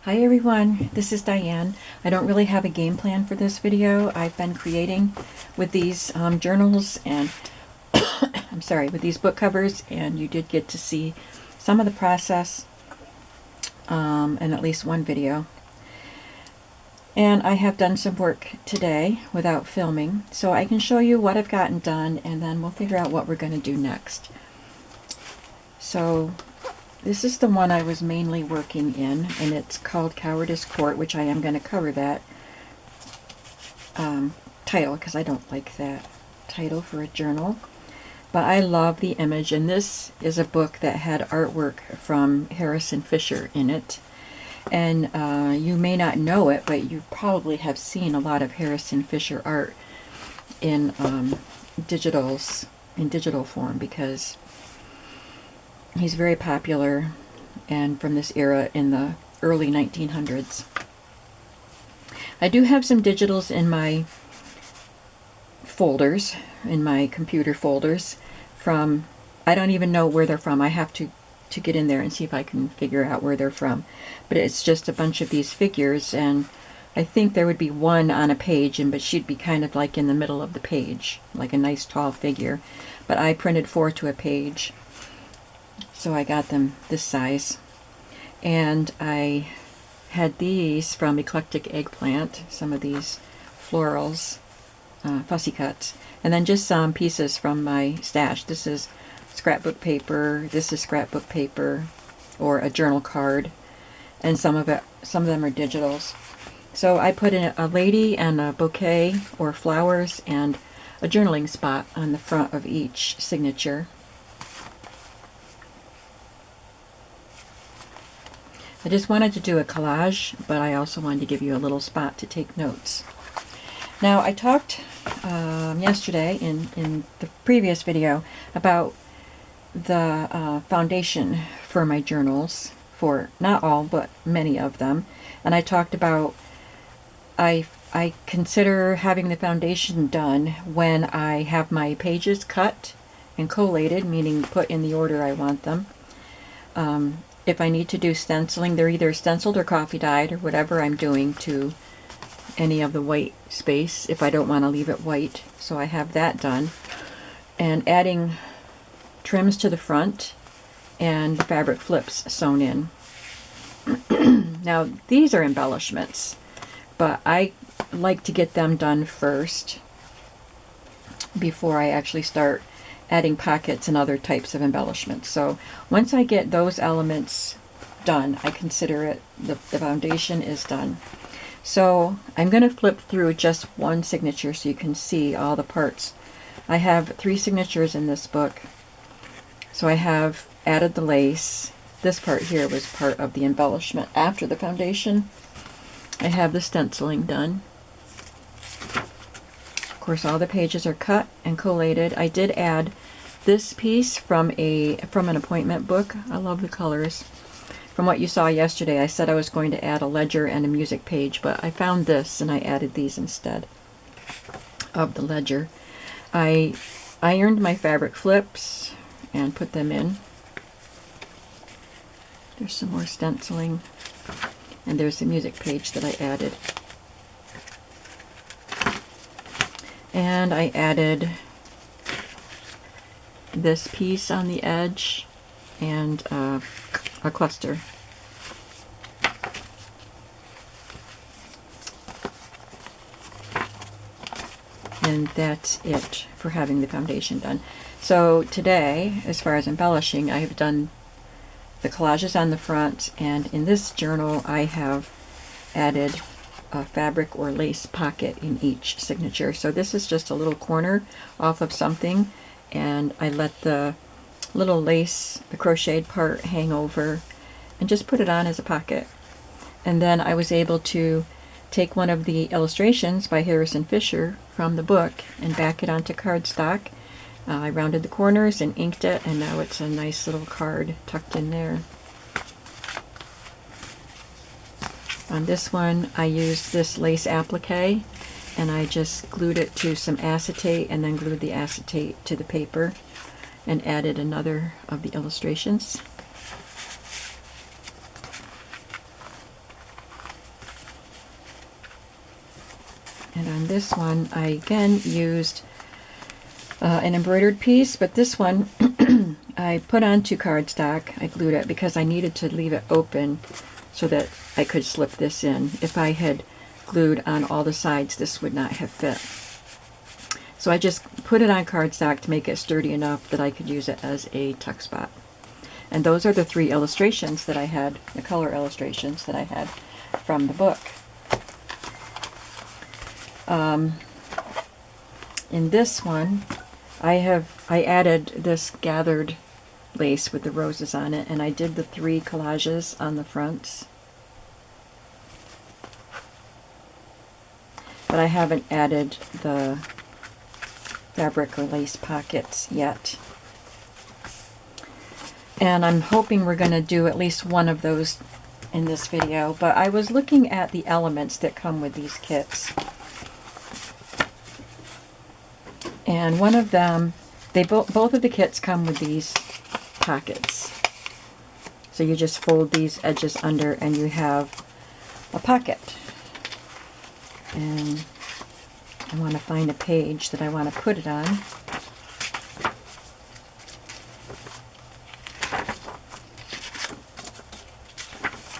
Hi everyone, this is Diane. I don't really have a game plan for this video. I've been creating with these journals and I'm sorry, with these book covers, and you did get to see some of the process in at least one video. And I have done some work today without filming, so I can show you what I've gotten done and then we'll figure out what we're going to do next. So this is the one I was mainly working in, and it's called Cowardice Court, which I am going to cover that title because I don't like that title for a journal. But I love the image, and this is a book that had artwork from Harrison Fisher in it. And you may not know it, but you probably have seen a lot of Harrison Fisher art in digital form, because he's very popular and from this era in the early 1900s. I do have some digitals in my folders, in my computer folders, from, I don't even know where they're from. I have to get in there and see if I can figure out where they're from. But it's just a bunch of these figures, and I think there would be one on a page, but she'd be kind of like in the middle of the page, like a nice tall figure. But I printed 4 to a page, so I got them this size. And I had these from Eclectic Eggplant, some of these florals, fussy cuts, and then just some pieces from my stash. This is scrapbook paper, this is scrapbook paper, or a journal card, and some of them are digitals. So I put in a lady and a bouquet or flowers and a journaling spot on the front of each signature. I just wanted to do a collage, but I also wanted to give you a little spot to take notes. Now, I talked yesterday in the previous video about the foundation for my journals, for not all, but many of them. And I talked about I consider having the foundation done when I have my pages cut and collated, meaning put in the order I want them. If I need to do stenciling, they're either stenciled or coffee dyed or whatever I'm doing to any of the white space if I don't want to leave it white. So I have that done. And adding trims to the front and the fabric flips sewn in. Now these are embellishments, but I like to get them done first before I actually start adding pockets and other types of embellishments. So once I get those elements done, I consider it the foundation is done. So I'm going to flip through just one signature so you can see all the parts. I have 3 signatures in this book. So I have added the lace. This part here was part of the embellishment after the foundation. I have the stenciling done. Of course, all the pages are cut and collated. I did add this piece from an appointment book. I love the colors. From what you saw yesterday, I said I was going to add a ledger and a music page, but I found this and I added these instead of the ledger. I ironed my fabric flips and put them in. There's some more stenciling, and there's the music page that I added. And I added this piece on the edge and a cluster. And that's it for having the foundation done. So today, as far as embellishing, I have done the collages on the front, and in this journal I have added a fabric or lace pocket in each signature. So this is just a little corner off of something, and I let the little lace, the crocheted part, hang over and just put it on as a pocket. And then I was able to take one of the illustrations by Harrison Fisher from the book and back it onto cardstock. I rounded the corners and inked it, and now it's a nice little card tucked in there. On this one, I used this lace applique, and I just glued it to some acetate and then glued the acetate to the paper and added another of the illustrations. And on this one, I again used an embroidered piece, but this one I put onto cardstock. I glued it because I needed to leave it open so that I could slip this in. If I had glued on all the sides, this would not have fit. So I just put it on cardstock to make it sturdy enough that I could use it as a tuck spot. And those are the 3 illustrations that I had, the color illustrations that I had from the book. In this one, I added this gathered lace with the roses on it, and I did the 3 collages on the fronts. But I haven't added the fabric or lace pockets yet. And I'm hoping we're going to do at least one of those in this video. But I was looking at the elements that come with these kits. And one of them, both of the kits come with these pockets. So you just fold these edges under and you have a pocket. And I want to find a page that I want to put it on.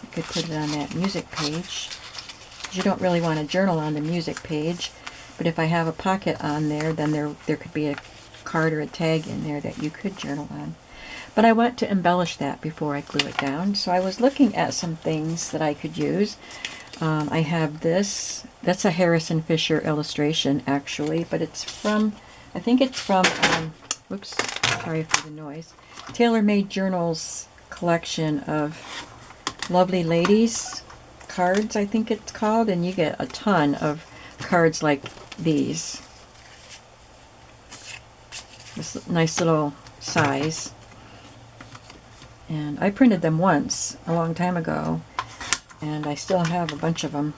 You could put it on that music page. You don't really want to journal on the music page, but if I have a pocket on there, then there could be a card or a tag in there that you could journal on. But I want to embellish that before I glue it down, so I was looking at some things that I could use. I have this. That's a Harrison Fisher illustration, actually, but it's from, I think it's from, whoops, sorry for the noise, Tailor Made Journals collection of Lovely Ladies cards, I think it's called, and you get a ton of cards like these. This nice little size. And I printed them once, a long time ago, and I still have a bunch of them.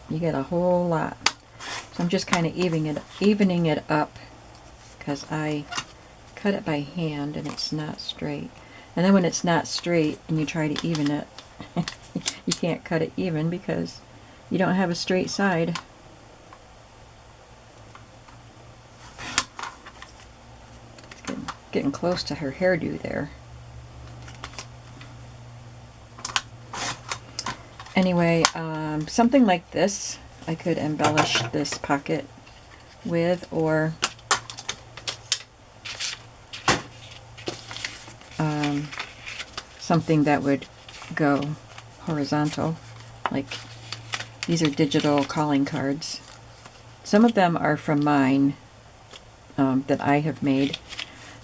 You get a whole lot. So I'm just kind of evening it up because I cut it by hand and it's not straight. And then when it's not straight and you try to even it, you can't cut it even because you don't have a straight side. It's getting close to her hairdo there. Anyway, something like this I could embellish this pocket with, or something that would go horizontal. Like, these are digital calling cards. Some of them are from mine that I have made.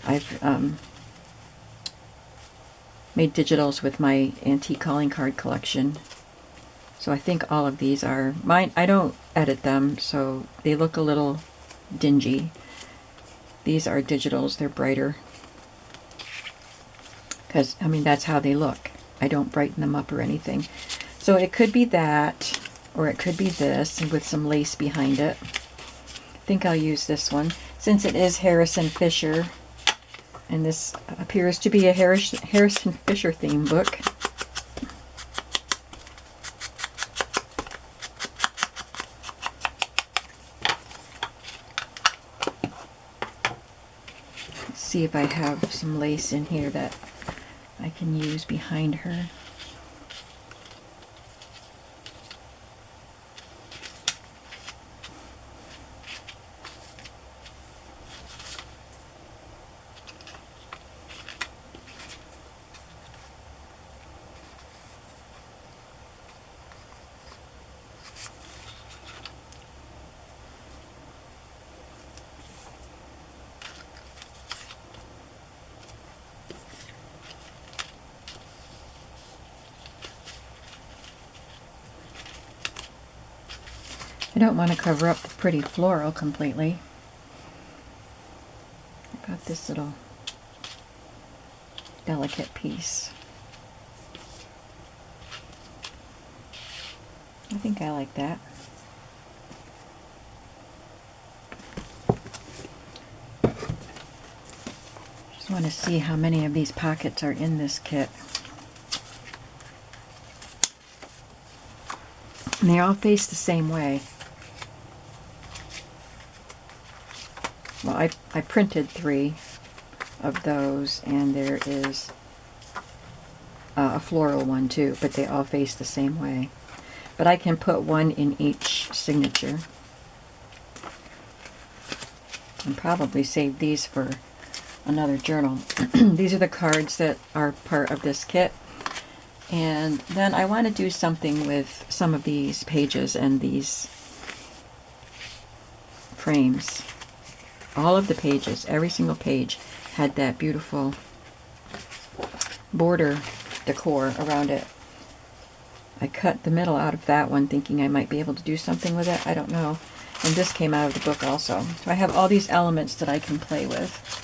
I've made digitals with my antique calling card collection. So I think all of these are mine. I don't edit them, so they look a little dingy. These are digitals. They're brighter. Because, I mean, that's how they look. I don't brighten them up or anything. So it could be that, or it could be this, with some lace behind it. I think I'll use this one. Since it is Harrison Fisher, and this appears to be a Harrison Fisher theme book. Let's see if I have some lace in here that I can use behind her. I don't want to cover up the pretty floral completely. I got this little delicate piece. I think I like that. Just want to see how many of these pockets are in this kit. And they all face the same way. I printed 3 of those, and there is a floral one too, but they all face the same way. But I can put one in each signature. And probably save these for another journal. These are the cards that are part of this kit. And then I want to do something with some of these pages and these frames. All of the pages, every single page had that beautiful border decor around it. I cut the middle out of that one thinking I might be able to do something with it. I don't know. And this came out of the book also. So I have all these elements that I can play with.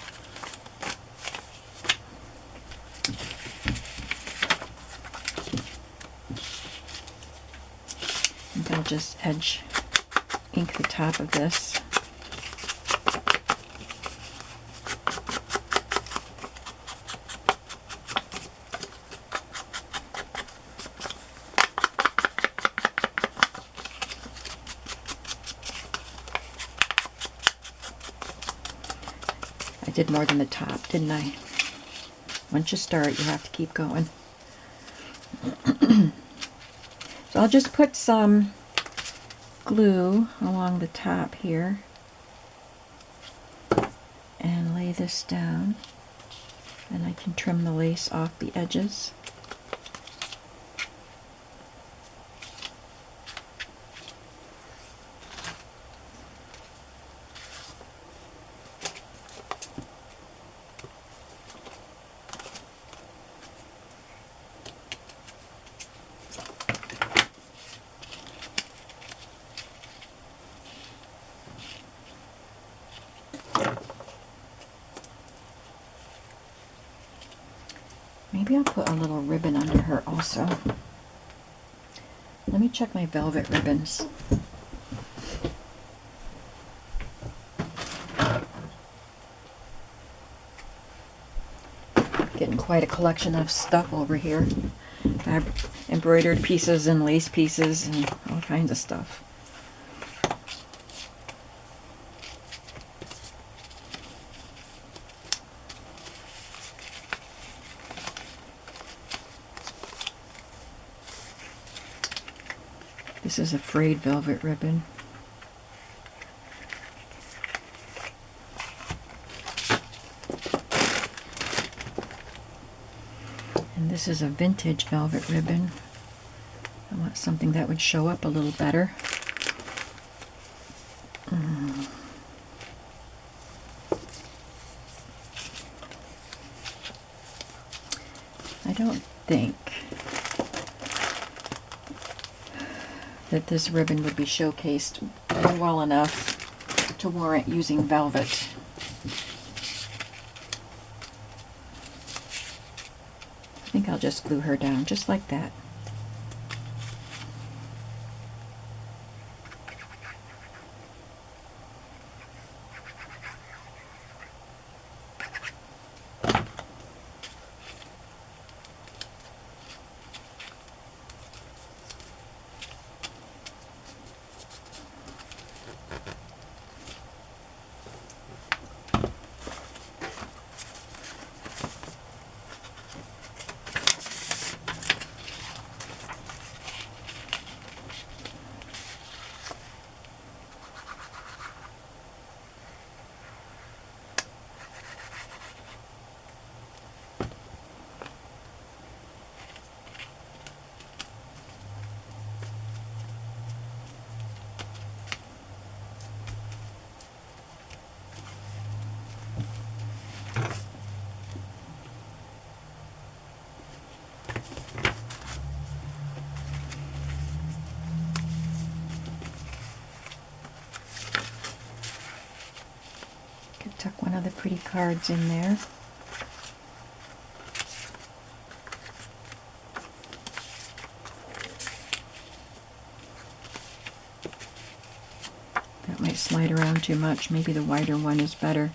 And I'll just edge ink the top of this. I did more than the top, didn't I? Once you start, you have to keep going. So I'll just put some glue along the top here and lay this down, and I can trim the lace off the edges. Maybe I'll put a little ribbon under her also. Let me check my velvet ribbons. Getting quite a collection of stuff over here. I have embroidered pieces and lace pieces and all kinds of stuff. This is a frayed velvet ribbon. And this is a vintage velvet ribbon. I want something that would show up a little better. I don't think that this ribbon would be showcased well enough to warrant using velvet. I think I'll just glue her down just like that. Tuck one of the pretty cards in there. That might slide around too much. Maybe the wider one is better.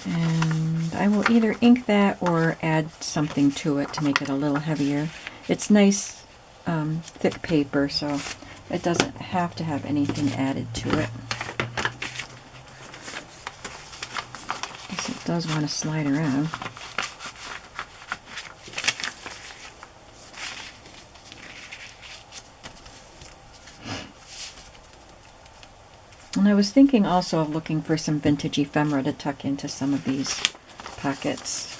And I will either ink that or add something to it to make it a little heavier. It's nice thick paper, so It doesn't have to have anything added to it. Guess it does want to slide around. And I was thinking also of looking for some vintage ephemera to tuck into some of these pockets.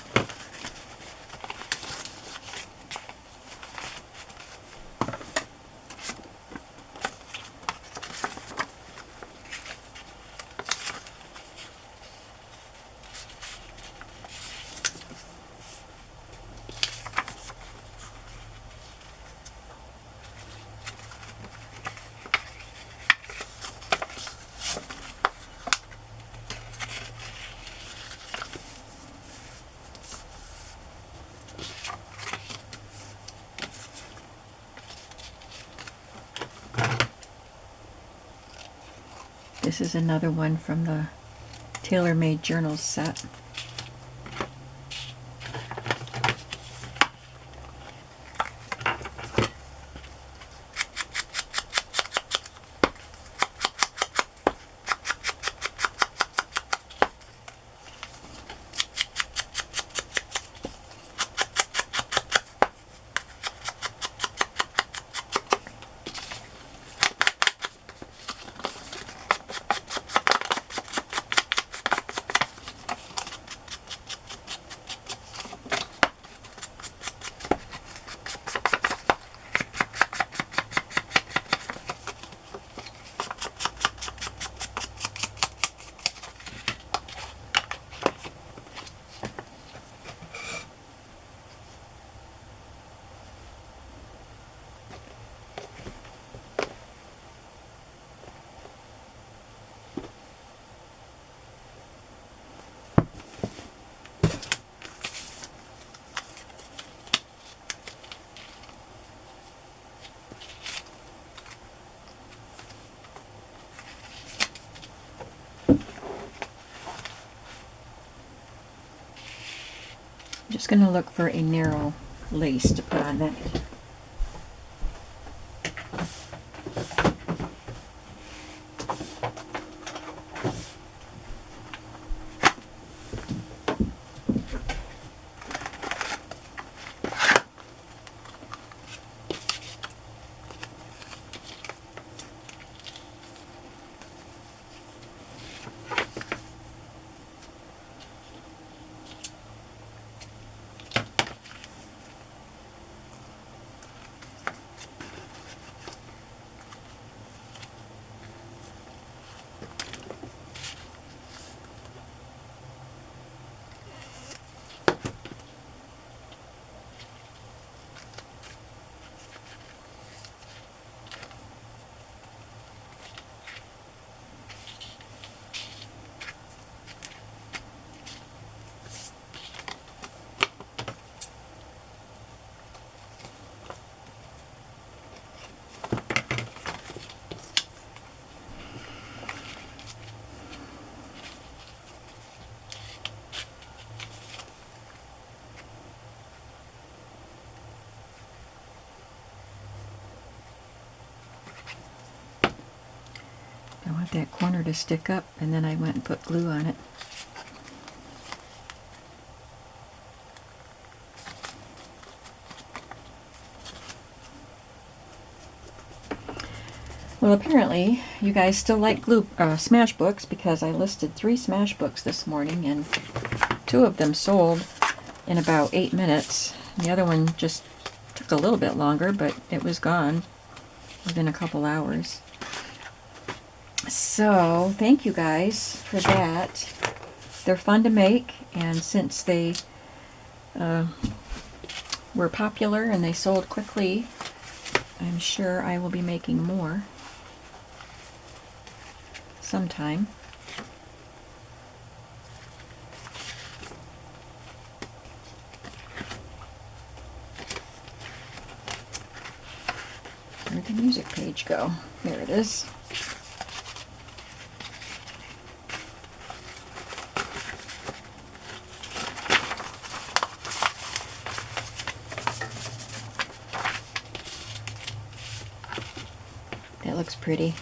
This is another one from the Tailor-Made Journals set. I'm just going to look for a narrow lace to put on that. I want that corner to stick up, and then I went and put glue on it. Well, apparently you guys still like glue smash books, because I listed 3 smash books this morning, and 2 of them sold in about 8 minutes. The other one just took a little bit longer, but it was gone within a couple hours. So thank you guys for that. They're fun to make, and since they were popular and they sold quickly, I'm sure I will be making more sometime. Where'd the music page go? There it is. That looks pretty.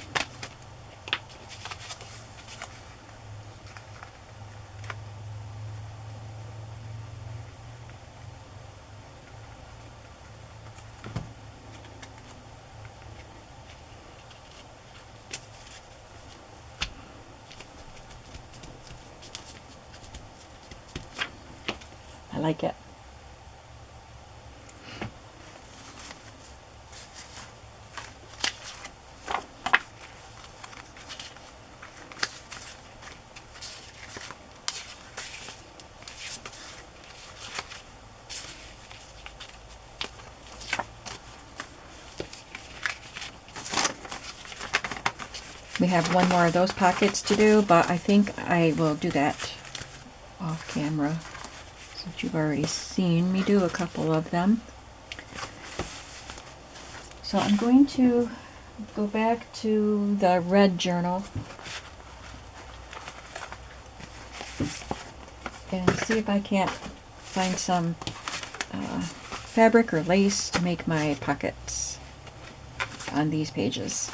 I like it. We have one more of those pockets to do, but I think I will do that off camera since you've already seen me do a couple of them. So I'm going to go back to the red journal and see if I can't find some fabric or lace to make my pockets on these pages.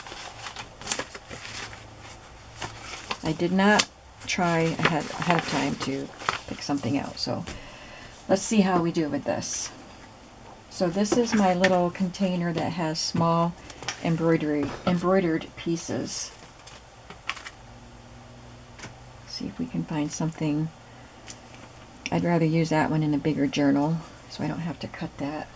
I did not try ahead of time to pick something out, so let's see how we do with this. So this is my little container that has small embroidered pieces. See if we can find something. I'd rather use that one in a bigger journal so I don't have to cut that.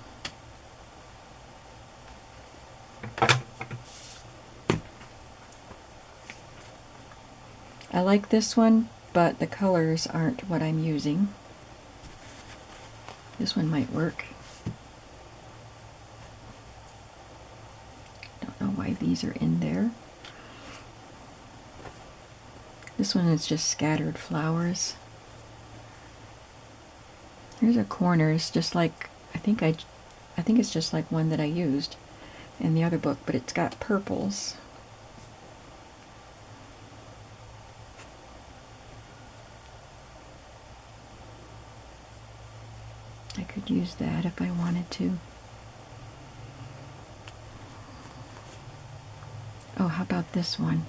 I like this one, but the colors aren't what I'm using. This one might work. Don't know why these are in there. This one is just scattered flowers. Here's a corners, just like I think it's just like one that I used in the other book, but it's got purples. I could use that if I wanted to. Oh, how about this one?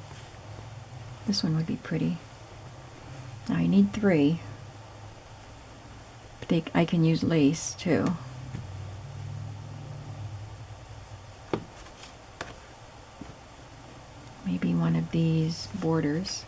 This one would be pretty. Now I need 3. But I can use lace too. Maybe one of these borders.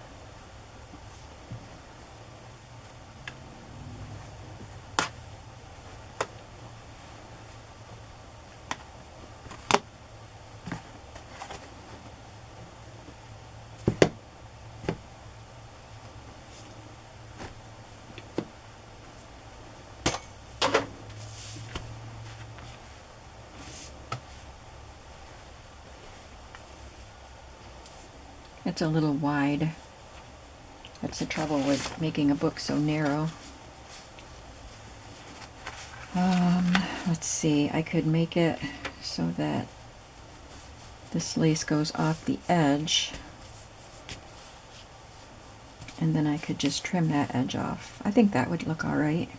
It's a little wide. That's the trouble with making a book so narrow. Let's see, I could make it so that this lace goes off the edge, and then I could just trim that edge off. I think that would look all right.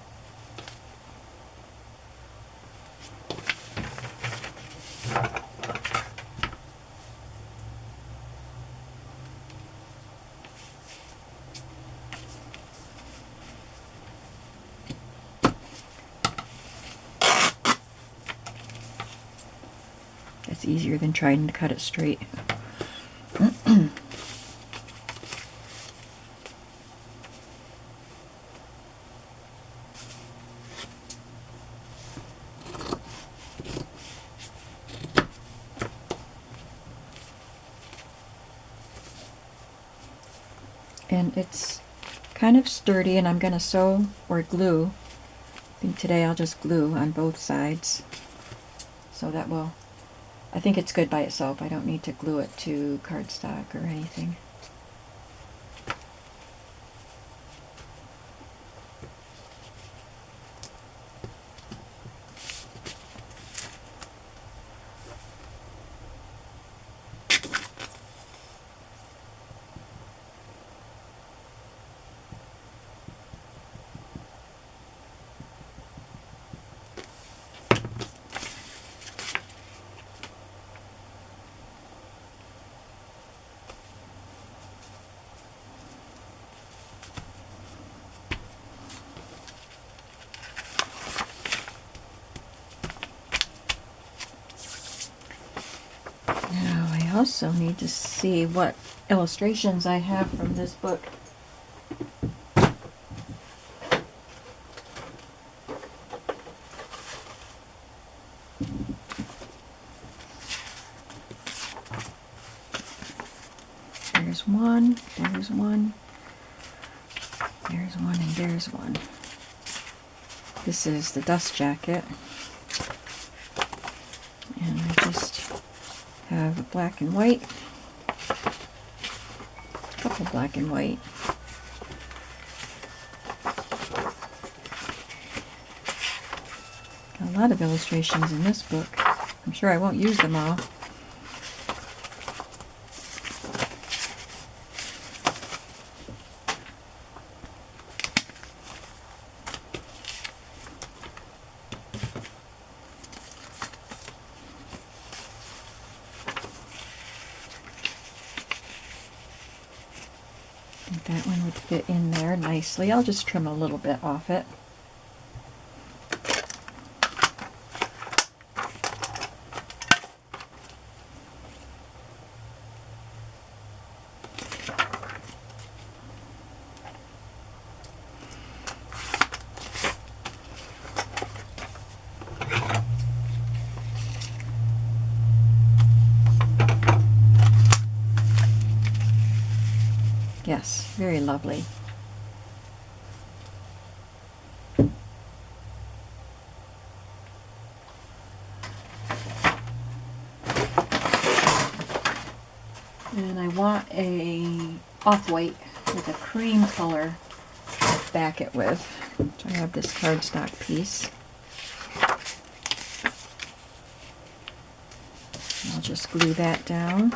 It's easier than trying to cut it straight. And it's kind of sturdy, and I'm going to sew or glue. I think today I'll just glue on both sides. So that will, I think it's good by itself. I don't need to glue it to cardstock or anything. also need to see what illustrations I have from this book. There's one, there's one, there's one, and there's one. This is the dust jacket. And I just have a black and white, a couple black and white. Got a lot of illustrations in this book. I'm sure I won't use them all. I think that one would fit in there nicely. I'll just trim a little bit off it. Yes, very lovely. And I want a off-white with a cream color to back it with. So I have this cardstock piece. I'll just glue that down.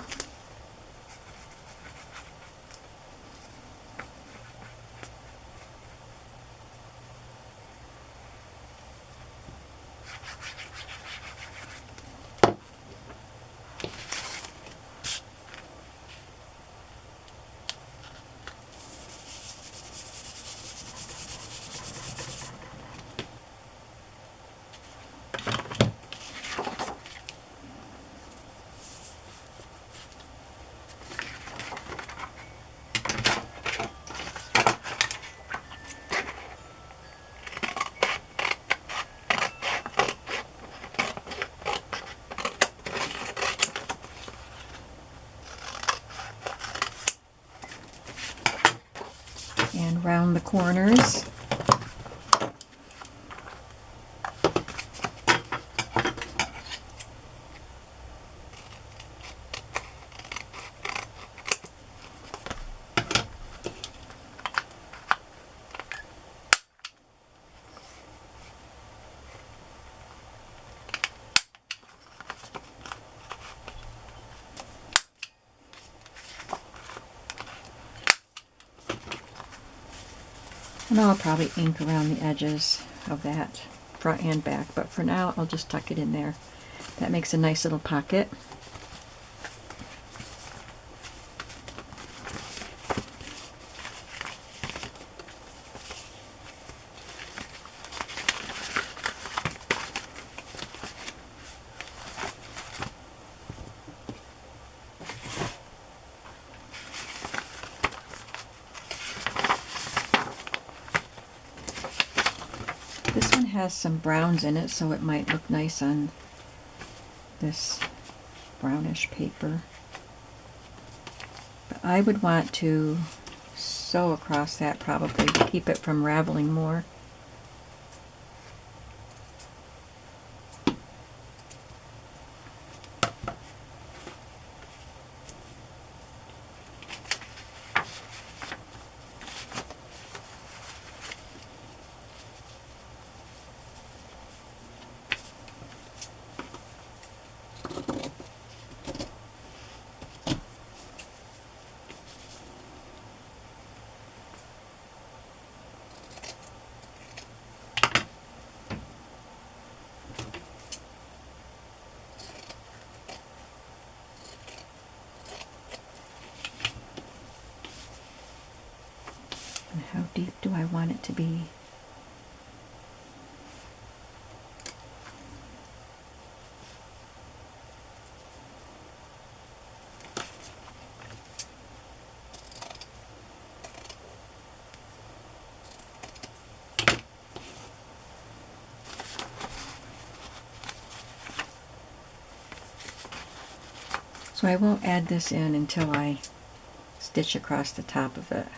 And round the corners. And I'll probably ink around the edges of that, front and back, but for now I'll just tuck it in there. That makes a nice little pocket. This one has some browns in it, so it might look nice on this brownish paper. But I would want to sew across that probably to keep it from raveling more. And how deep do I want it to be? So I won't add this in until I stitch across the top of it.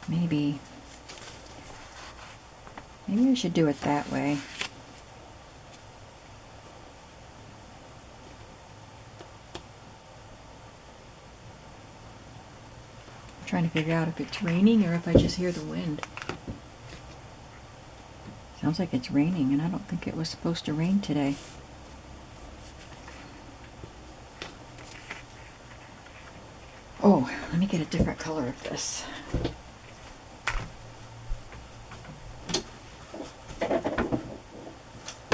Maybe I should do it that way. I'm trying to figure out if it's raining or if I just hear the wind. Sounds like it's raining, and I don't think it was supposed to rain today. Oh, let me get a different color of this.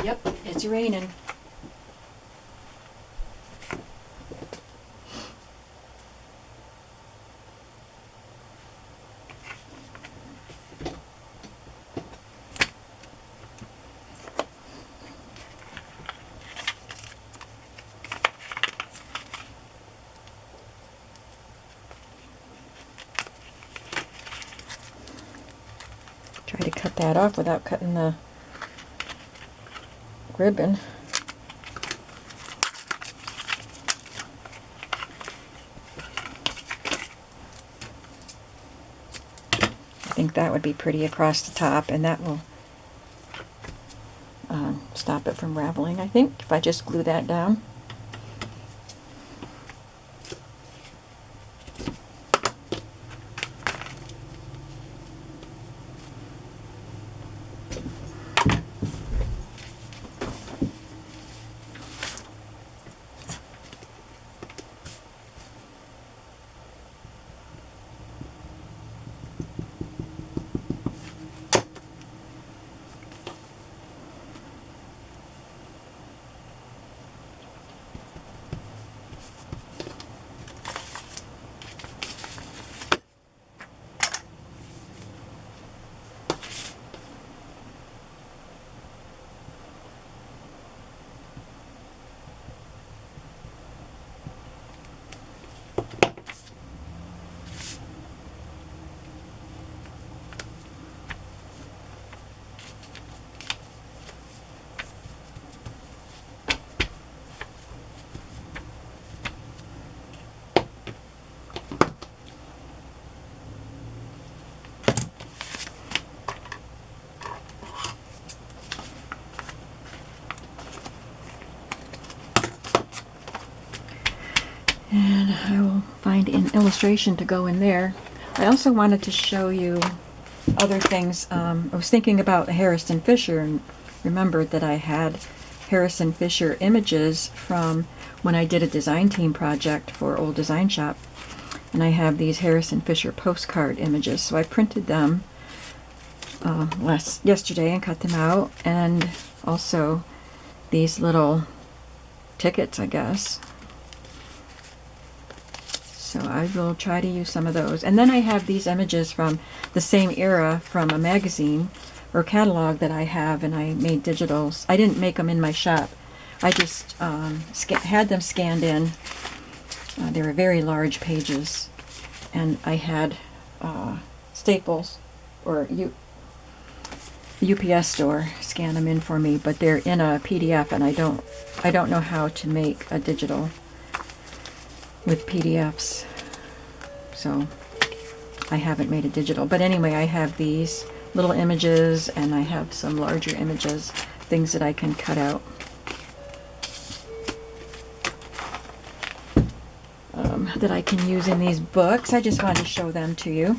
Yep, it's raining. Try to cut that off without cutting the ribbon. I think that would be pretty across the top, and that will stop it from raveling, I think, if I just glue that down. And I will find an illustration to go in there. I also wanted to show you other things. I was thinking about Harrison Fisher and remembered that I had Harrison Fisher images from when I did a design team project for Old Design Shop. And I have these Harrison Fisher postcard images. So I printed them yesterday and cut them out. And also these little tickets, I guess. So I will try to use some of those. And then I have these images from the same era from a magazine or catalog that I have, and I made digitals. I didn't make them in my shop. I just had them scanned in. They were very large pages. And I had Staples or the UPS store scan them in for me, but they're in a PDF, and I don't know how to make a digital with PDFs, so I haven't made a digital. But anyway, I have these little images, and I have some larger images, things that I can cut out. That I can use in these books. I just wanted to show them to you.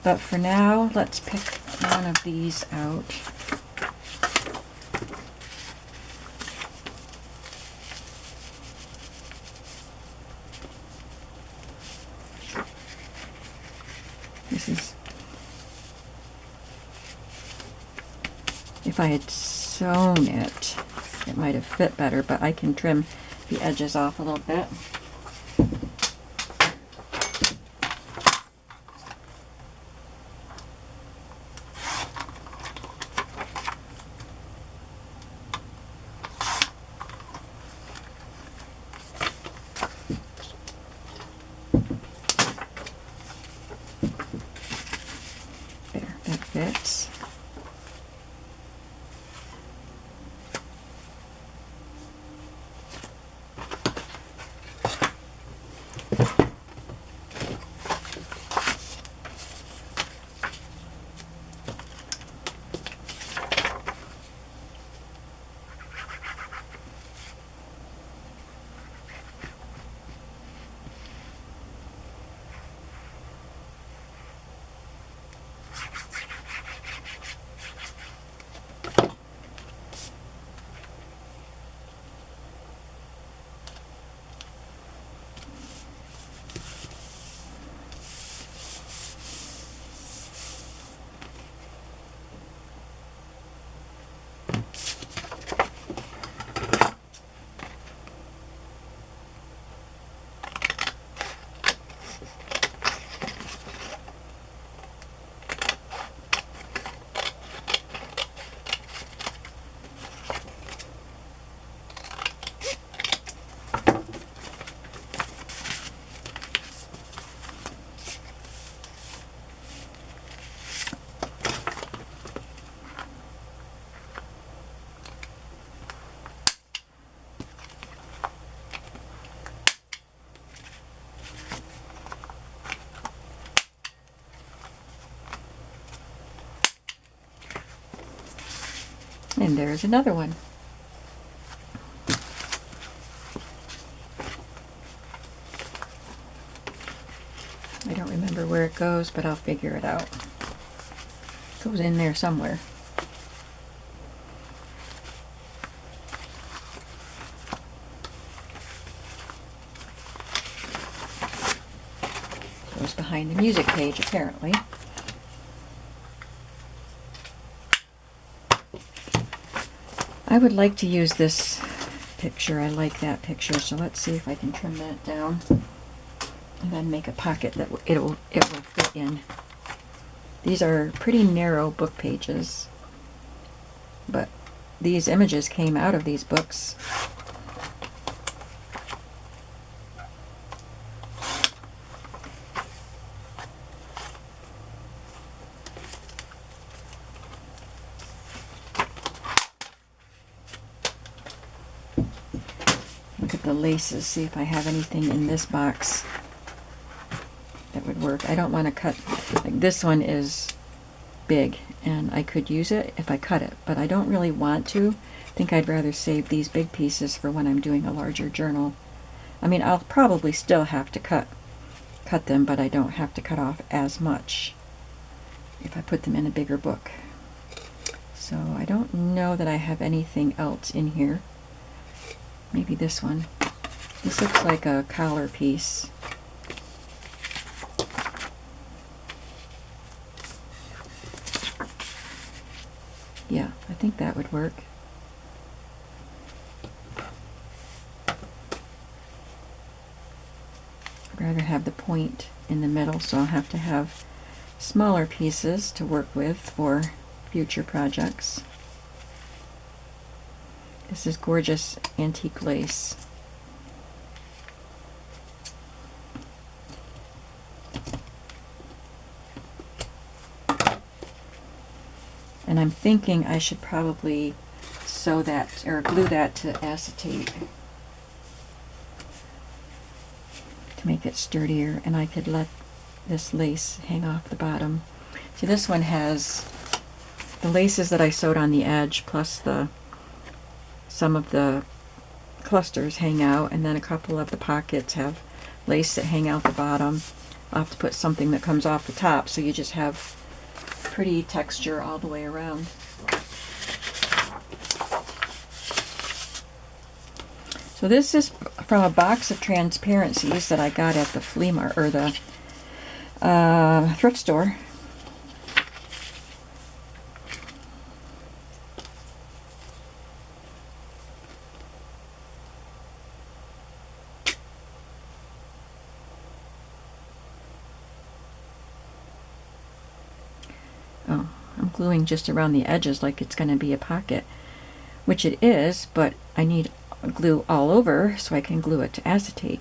But for now, let's pick one of these out. This is, if I had sewn it, it might have fit better, but I can trim the edges off a little bit. There, that fits. And there's another one. I don't remember where it goes, but I'll figure it out. It goes in there somewhere. Goes behind the music page, apparently. I would like to use this picture. I like that picture, so let's see if I can trim that down and then make a pocket that it will fit in. These are pretty narrow book pages, but these images came out of these books. Look at the laces, see if I have anything in this box that would work. I don't want to cut, like this one is big and I could use it if I cut it, but I don't really want to. I think I'd rather save these big pieces for when I'm doing a larger journal. I mean, I'll probably still have to cut them, but I don't have to cut off as much if I put them in a bigger book. So I don't know that I have anything else in here. Maybe this one. This looks like a collar piece. Yeah, I think that would work. I'd rather have the point in the middle, so I'll have to have smaller pieces to work with for future projects. This is gorgeous antique lace. And I'm thinking I should probably sew that or glue that to acetate to make it sturdier, and I could let this lace hang off the bottom. See, this one has the laces that I sewed on the edge plus some of the clusters hang out, and then a couple of the pockets have lace that hang out the bottom. I'll have to put something that comes off the top, so you just have pretty texture all the way around. So this is from a box of transparencies that I got at the flea market or the thrift store. Oh, I'm gluing just around the edges like it's going to be a pocket, which it is, but I need glue all over so I can glue it to acetate.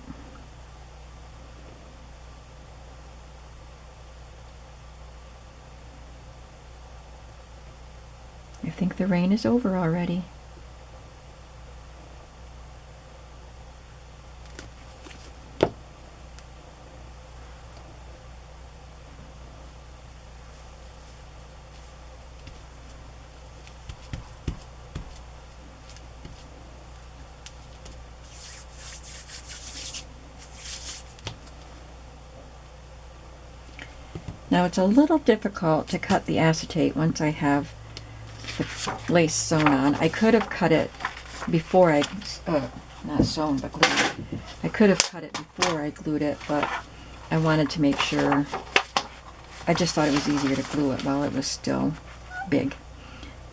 I think the rain is over already. Now it's a little difficult to cut the acetate once I have the lace sewn on. I could have cut it before I, not sewn, but glued. I could have cut it before I glued it, but I wanted to make sure. I just thought it was easier to glue it while it was still big.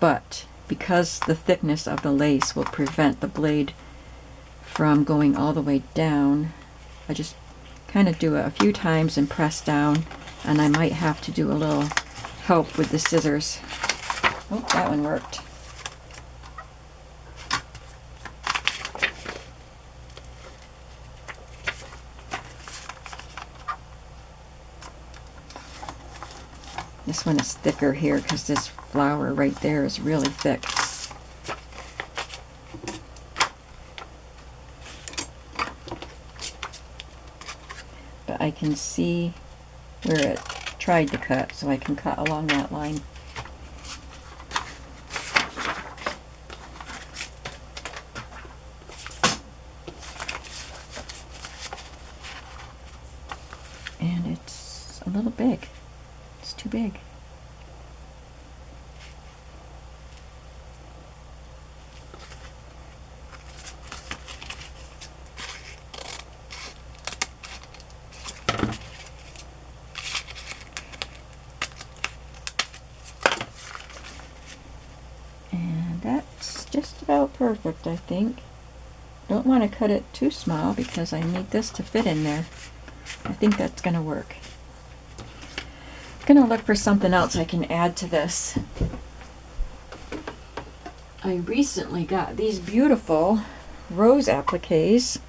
But because the thickness of the lace will prevent the blade from going all the way down, I just kind of do it a few times and press down, and I might have to do a little help with the scissors. Oh, that one worked. This one is thicker here because this flower right there is really thick. But I can see where it tried to cut, so I can cut along that line. a little big. It's too big. And that's just about perfect, I think. Don't want to cut it too small because I need this to fit in there. I think that's going to work. I'm going to look for something else I can add to this. I recently got these beautiful rose appliques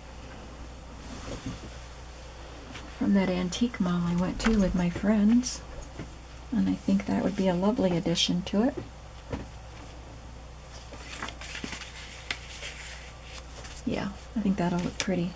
from that antique mall I went to with my friends. And I think that would be a lovely addition to it. Yeah, I think that'll look pretty.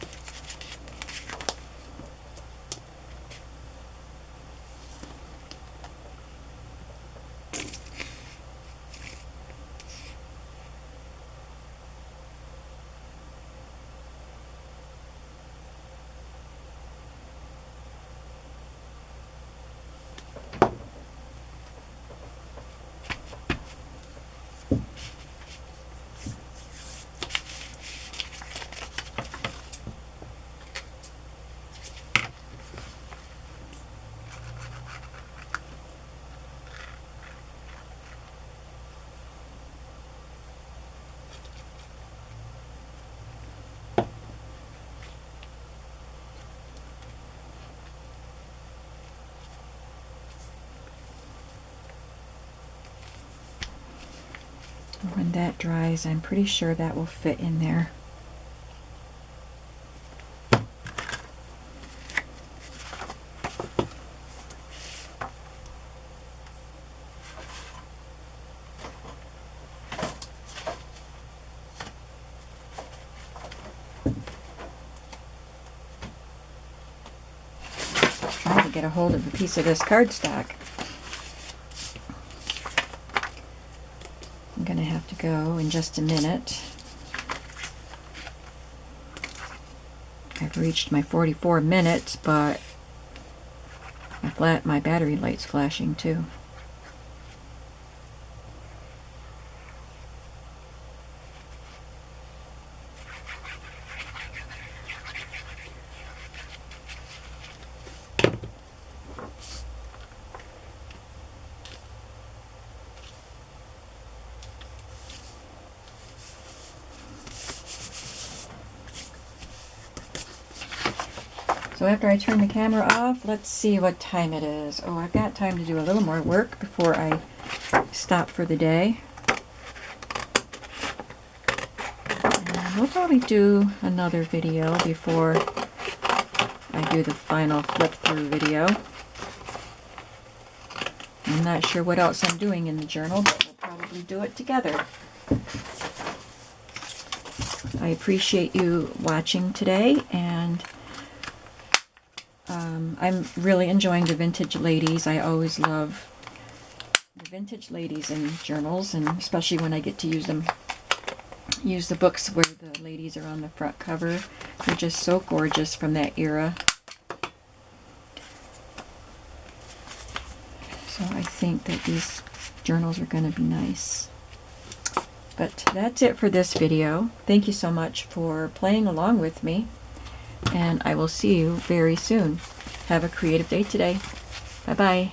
When that dries, I'm pretty sure that will fit in there. Trying to get a hold of a piece of this cardstock. I'm going to have to go in just a minute. I've reached my 44 minutes, but my battery light's flashing too. So after I turn the camera off, let's see what time it is. Oh, I've got time to do a little more work before I stop for the day. And we'll probably do another video before I do the final flip through video. I'm not sure what else I'm doing in the journal, but we'll probably do it together. I appreciate you watching today, and I'm really enjoying the vintage ladies. I always love the vintage ladies in journals, and especially when I get to use them. Use the books where the ladies are on the front cover. They're just so gorgeous from that era. So I think that these journals are going to be nice. But that's it for this video. Thank you so much for playing along with me, and I will see you very soon. Have a creative day today. Bye-bye.